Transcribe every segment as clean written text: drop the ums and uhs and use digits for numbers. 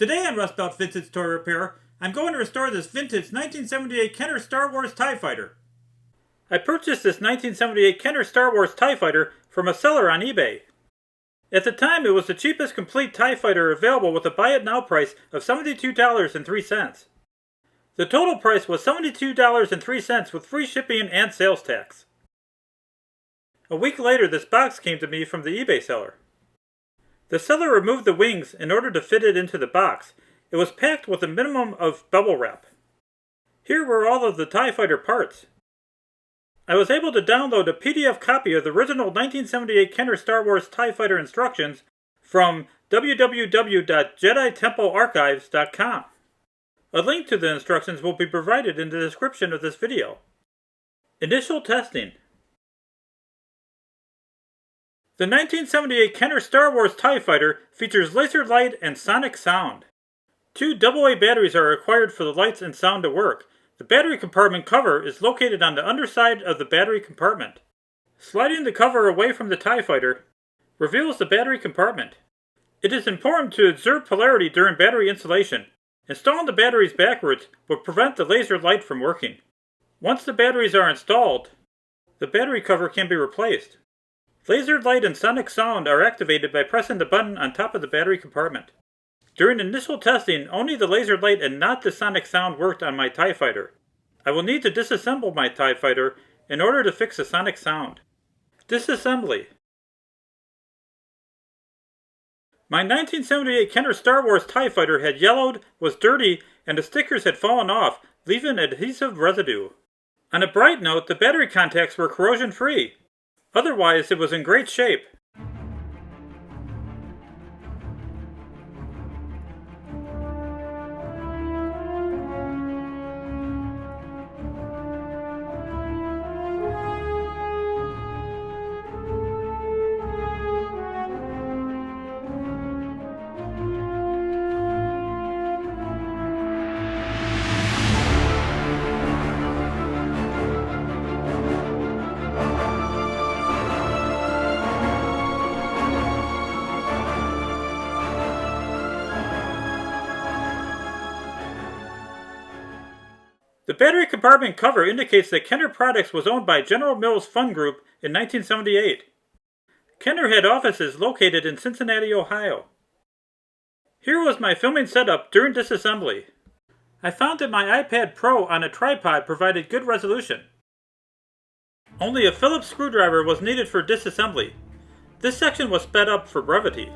Today on Rust Belt Vintage Toy Repair, I'm going to restore this vintage 1978 Kenner Star Wars TIE Fighter. I purchased this 1978 Kenner Star Wars TIE Fighter from a seller on eBay. At the time, it was the cheapest complete TIE Fighter available with a buy it now price of $72.03. The total price was $72.03 with free shipping and sales tax. A week later, this box came to me from the eBay seller. The seller removed the wings in order to fit it into the box. It was packed with a minimum of bubble wrap. Here were all of the TIE Fighter parts. I was able to download a PDF copy of the original 1978 Kenner Star Wars TIE Fighter instructions from www.jeditemplearchives.com. A link to the instructions will be provided in the description of this video. Initial testing. The 1978 Kenner Star Wars TIE Fighter features laser light and sonic sound. 2 AA batteries are required for the lights and sound to work. The battery compartment cover is located on the underside of the battery compartment. Sliding the cover away from the TIE Fighter reveals the battery compartment. It is important to observe polarity during battery installation. Installing the batteries backwards will prevent the laser light from working. Once the batteries are installed, the battery cover can be replaced. Laser light and sonic sound are activated by pressing the button on top of the battery compartment. During initial testing, only the laser light and not the sonic sound worked on my TIE Fighter. I will need to disassemble my TIE Fighter in order to fix the sonic sound. Disassembly. My 1978 Kenner Star Wars TIE Fighter had yellowed, was dirty, and the stickers had fallen off, leaving adhesive residue. On a bright note, the battery contacts were corrosion-free. Otherwise, it was in great shape. The battery compartment cover indicates that Kenner Products was owned by General Mills Fund Group in 1978. Kenner had offices located in Cincinnati, Ohio. Here was my filming setup during disassembly. I found that my iPad Pro on a tripod provided good resolution. Only a Phillips screwdriver was needed for disassembly. This section was sped up for brevity.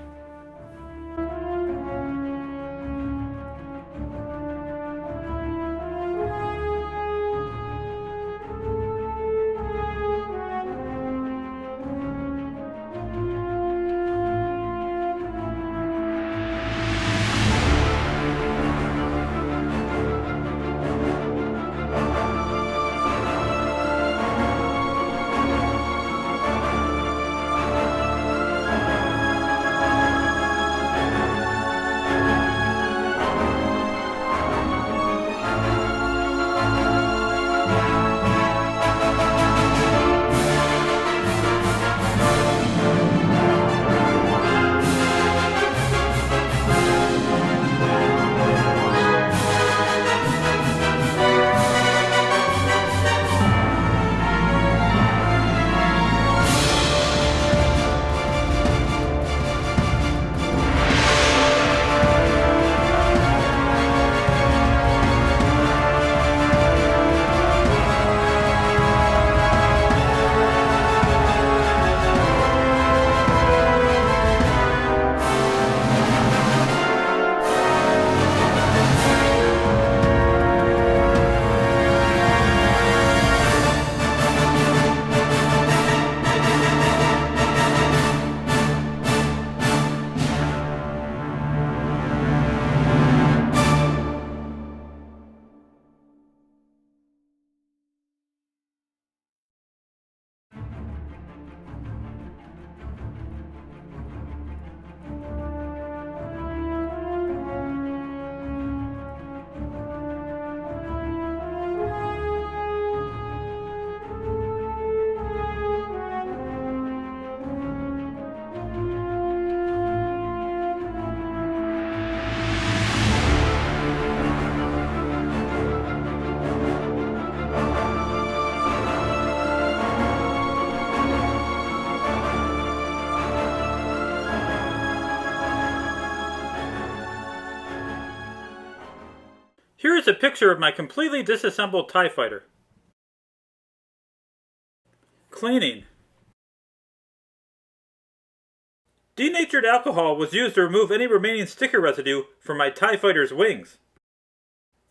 Here's a picture of my completely disassembled TIE fighter. Cleaning. Denatured alcohol was used to remove any remaining sticker residue from my TIE fighter's wings.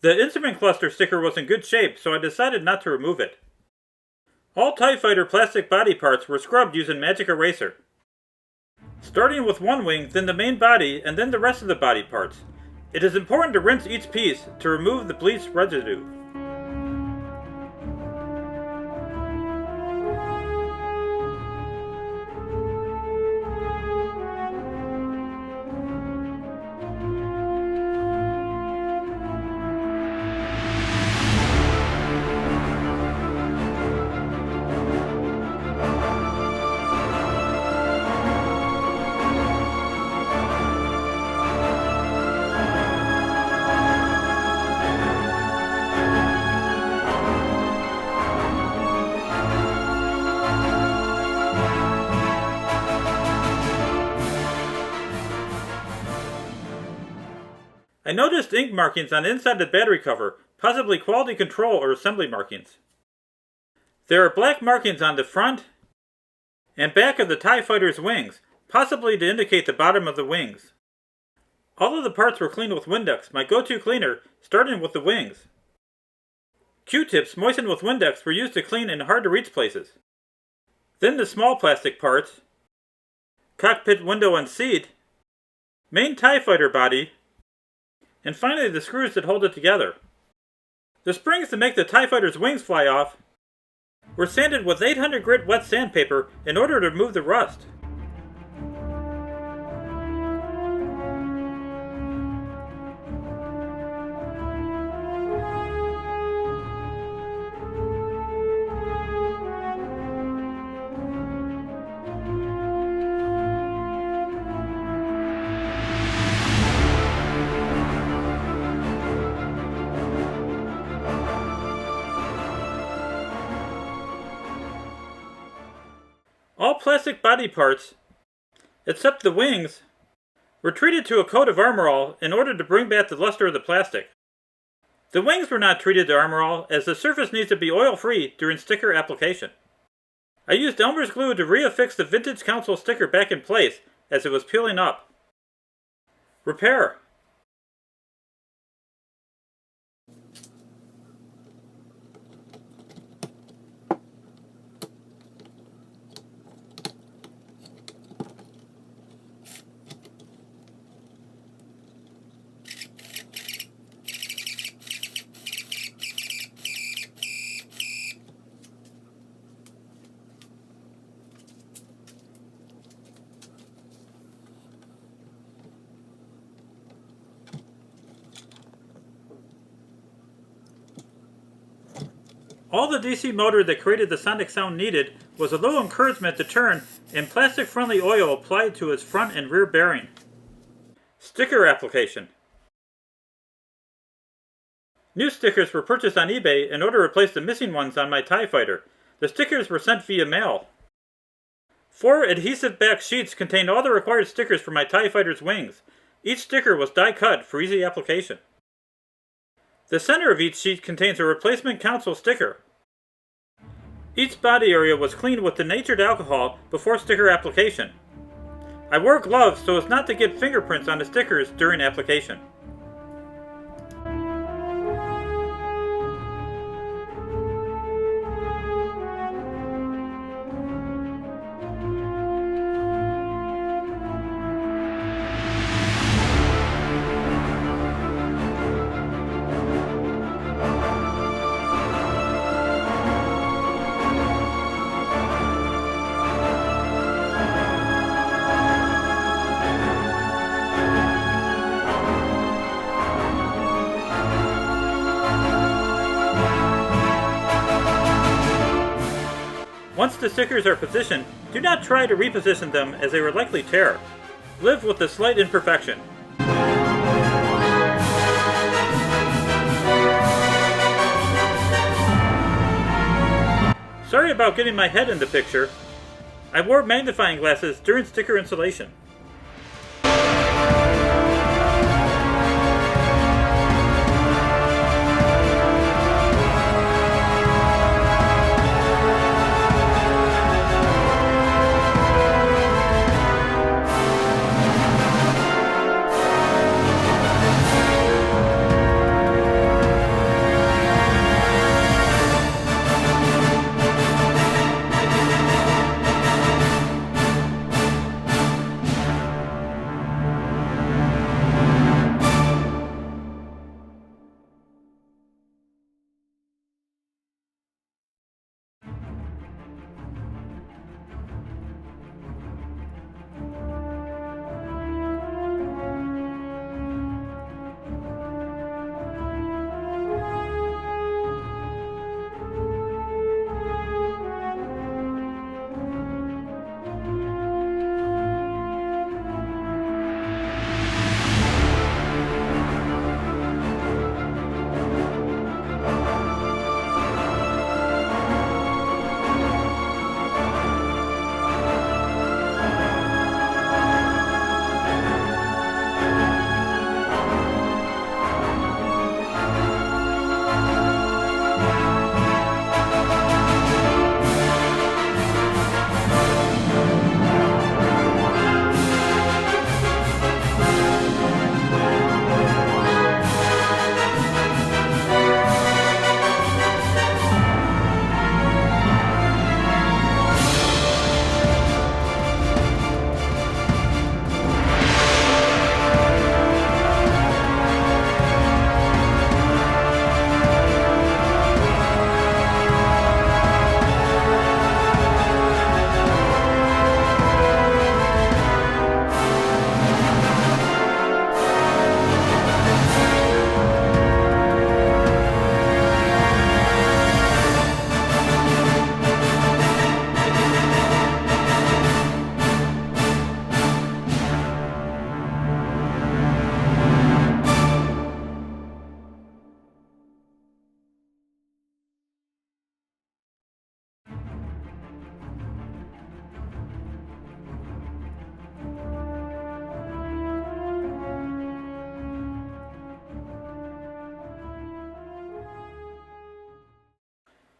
The instrument cluster sticker was in good shape, so I decided not to remove it. All TIE fighter plastic body parts were scrubbed using magic eraser. Starting with one wing, then the main body, and then the rest of the body parts. It is important to rinse each piece to remove the bleach residue. I noticed ink markings on the inside of the battery cover, possibly quality control or assembly markings. There are black markings on the front and back of the TIE fighter's wings, possibly to indicate the bottom of the wings. All of the parts were cleaned with Windex, my go-to cleaner, starting with the wings. Q-tips moistened with Windex were used to clean in hard-to-reach places. Then the small plastic parts, cockpit window and seat, main TIE fighter body, and finally the screws that hold it together. The springs to make the TIE fighter's wings fly off were sanded with 800 grit wet sandpaper in order to remove the rust. All plastic body parts, except the wings, were treated to a coat of Armorall in order to bring back the luster of the plastic. The wings were not treated to Armorall as the surface needs to be oil-free during sticker application. I used Elmer's glue to reaffix the Vintage Council sticker back in place as it was peeling up. Repair. All the DC motor that created the sonic sound needed was a little encouragement to turn and plastic-friendly oil applied to its front and rear bearing. Sticker application. New stickers were purchased on eBay in order to replace the missing ones on my TIE fighter. The stickers were sent via mail. 4 adhesive-backed sheets contained all the required stickers for my TIE fighter's wings. Each sticker was die-cut for easy application. The center of each sheet contains a replacement console sticker. Each body area was cleaned with denatured alcohol before sticker application. I wore gloves so as not to get fingerprints on the stickers during application. Once the stickers are positioned, do not try to reposition them as they will likely tear. Live with the slight imperfection. Sorry about getting my head in the picture. I wore magnifying glasses during sticker installation.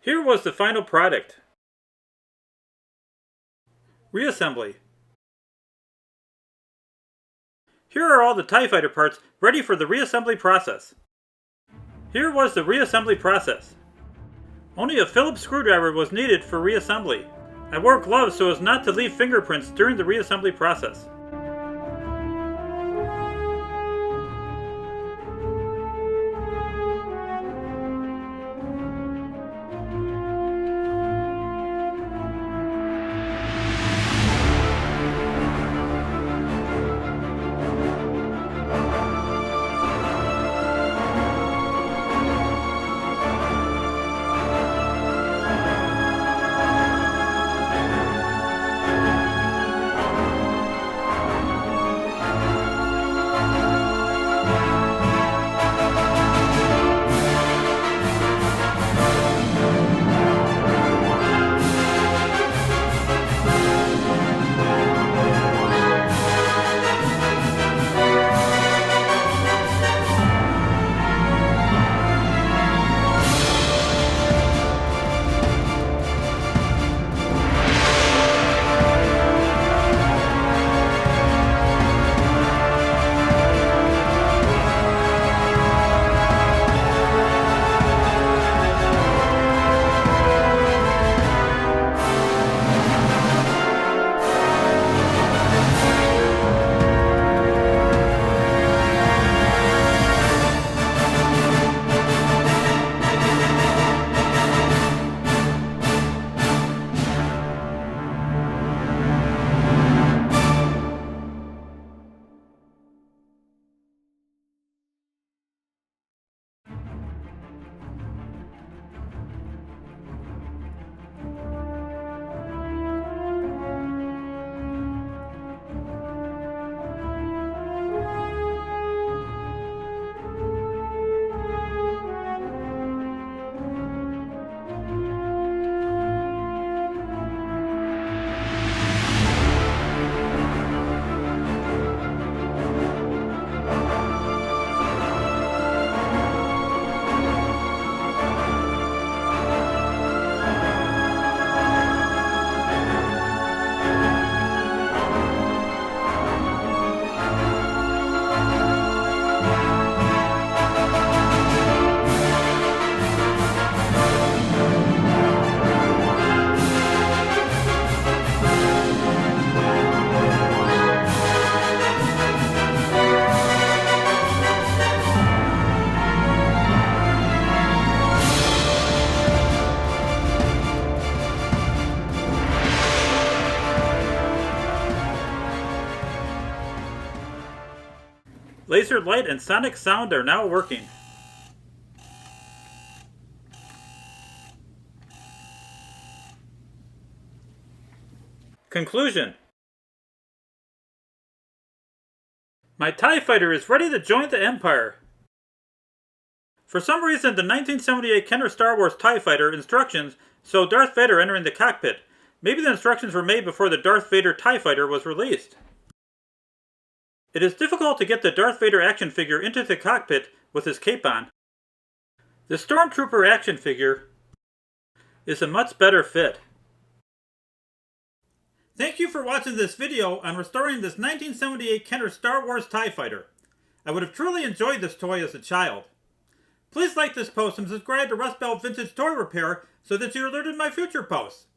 Here was the final product. Reassembly. Here are all the TIE Fighter parts ready for the reassembly process. Here was the reassembly process. Only a Phillips screwdriver was needed for reassembly. I wore gloves so as not to leave fingerprints during the reassembly process. Laser light and sonic sound are now working. Conclusion. My TIE Fighter is ready to join the Empire. For some reason, the 1978 Kenner Star Wars TIE Fighter instructions show Darth Vader entering the cockpit. Maybe the instructions were made before the Darth Vader TIE Fighter was released. It is difficult to get the Darth Vader action figure into the cockpit with his cape on. The Stormtrooper action figure is a much better fit. Thank you for watching this video on restoring this 1978 Kenner Star Wars TIE Fighter. I would have truly enjoyed this toy as a child. Please like this post and subscribe to Rust Belt Vintage Toy Repair so that you're alerted my future posts.